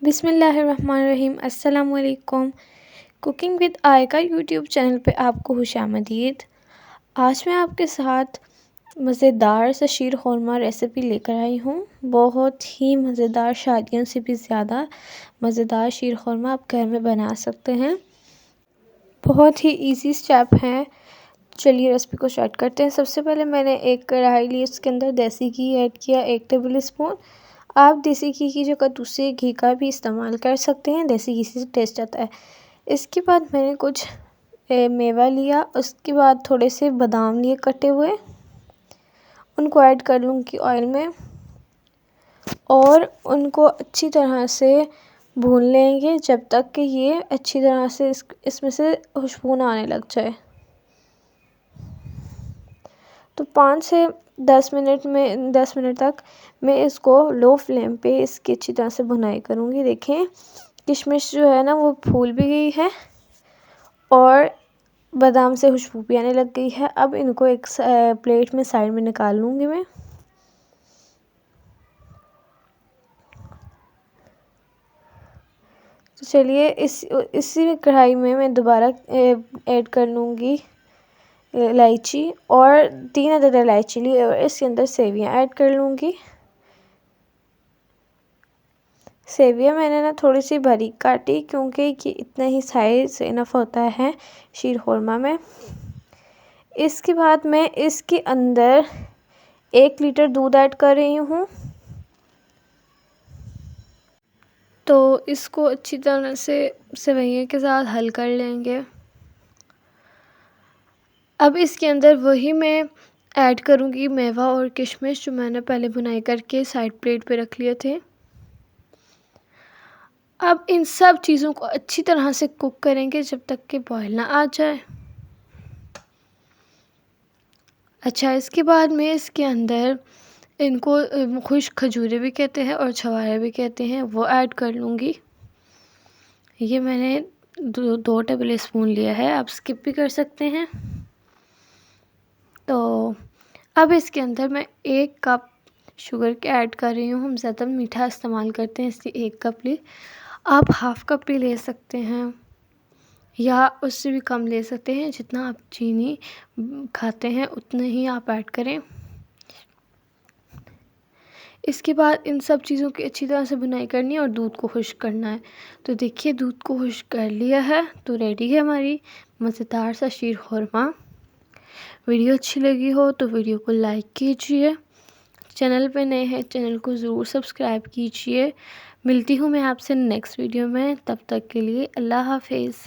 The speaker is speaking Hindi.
बिस्मिल्लाहिर्रहमानिर्रहीम। अस्सलाम वालेकुम। कुकिंग विद आयका यूट्यूब चैनल पे आपको खुशामदीद। आज मैं आपके साथ मज़ेदार सा शीर खुरमा रेसिपी लेकर आई हूँ। बहुत ही मज़ेदार, शादियों से भी ज़्यादा मज़ेदार शीर खुरमा आप घर में बना सकते हैं। बहुत ही इजी स्टेप हैं। चलिए रेसिपी को स्टार्ट करते हैं। सबसे पहले मैंने एक कढ़ाई ली, उसके अंदर देसी घी ऐड किया 1 टेबल स्पून। आप देसी घी की जगह दूसरे घी का भी इस्तेमाल कर सकते हैं, देसी घी से टेस्ट आता है। इसके बाद मैंने कुछ मेवा लिया, उसके बाद थोड़े से बादाम लिए कटे हुए, उनको ऐड कर लूँगी ऑयल में और उनको अच्छी तरह से भून लेंगे जब तक कि ये अच्छी तरह से इसमें से खुशबू ना आने लग जाए। तो 5 से 10 मिनट तक मैं इसको लो फ्लेम पे इसकी अच्छी तरह से भुनाई करूँगी। देखें किशमिश जो है ना वो फूल भी गई है और बादाम से खुशबू भी आने लग गई है। अब इनको एक प्लेट में साइड में निकाल लूँगी मैं। तो चलिए इसी कढ़ाई में मैं दोबारा ऐड कर लूँगी इलायची और 3 अदद इलायची ली और इसके अंदर सेवियाँ ऐड कर लूँगी। सेवियाँ मैंने ना थोड़ी सी बारीक काटी क्योंकि ये इतना ही साइज़ इनफ होता है शीर खुरमा में। इसके बाद मैं इसके अंदर 1 लीटर दूध ऐड कर रही हूँ। तो इसको अच्छी तरह से सेवइयों के साथ हल कर लेंगे। अब इसके अंदर वही मैं ऐड करूँगी मेवा और किशमिश जो मैंने पहले भुनाई करके साइड प्लेट पे रख लिए थे। अब इन सब चीज़ों को अच्छी तरह से कुक करेंगे जब तक कि बॉयल ना आ जाए। अच्छा, इसके बाद मैं इसके अंदर इनको खुश्क खजूरें भी कहते हैं और छवारे भी कहते हैं, वो ऐड कर लूँगी। ये मैंने 2 टेबल स्पून लिया है, आप स्किप भी कर सकते हैं। तो अब इसके अंदर मैं 1 कप शुगर के ऐड कर रही हूँ। हम ज़्यादा मीठा इस्तेमाल करते हैं इसलिए 1 कप ली। आप हाफ़ कप भी ले सकते हैं या उससे भी कम ले सकते हैं। जितना आप चीनी खाते हैं उतना ही आप ऐड करें। इसके बाद इन सब चीज़ों की अच्छी तरह से भुनाई करनी है और दूध को खुश्क करना है। तो देखिए दूध को खुश्क कर लिया है तो रेडी है हमारी मज़ेदार सा शीर खुरमा। वीडियो अच्छी लगी हो तो वीडियो को लाइक कीजिए। चैनल पे नए हैं चैनल को ज़रूर सब्सक्राइब कीजिए। मिलती हूँ मैं आपसे नेक्स्ट वीडियो में, तब तक के लिए अल्लाह हाफ़िज़।